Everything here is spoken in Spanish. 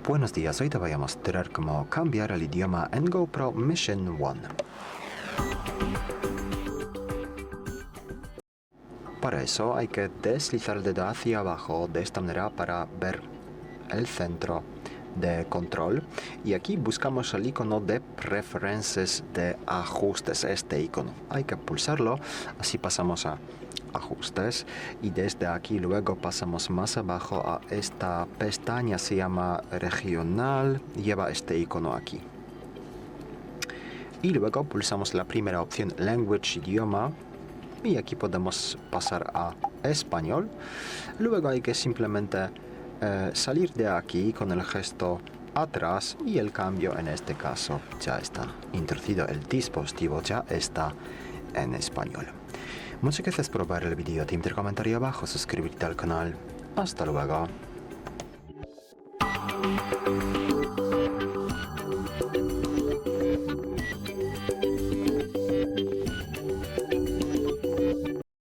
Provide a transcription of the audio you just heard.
Buenos días, hoy te voy a mostrar cómo cambiar el idioma en GoPro Mission 1. Para eso hay que deslizar el dedo hacia abajo de esta manera para ver el centro de control, y aquí buscamos el icono de preferencias de ajustes, este icono. Hay que pulsarlo, así pasamos a ajustes y desde aquí luego pasamos más abajo a esta pestaña, se llama regional, lleva este icono aquí. Y luego pulsamos la primera opción, language, idioma, y aquí podemos pasar a español. Luego hay que simplemente salir de aquí con el gesto atrás y el cambio en este caso ya está introducido, el dispositivo ya está en español. Muchas gracias por ver el vídeo, te invito a comentario abajo, suscribirte al canal. Hasta luego.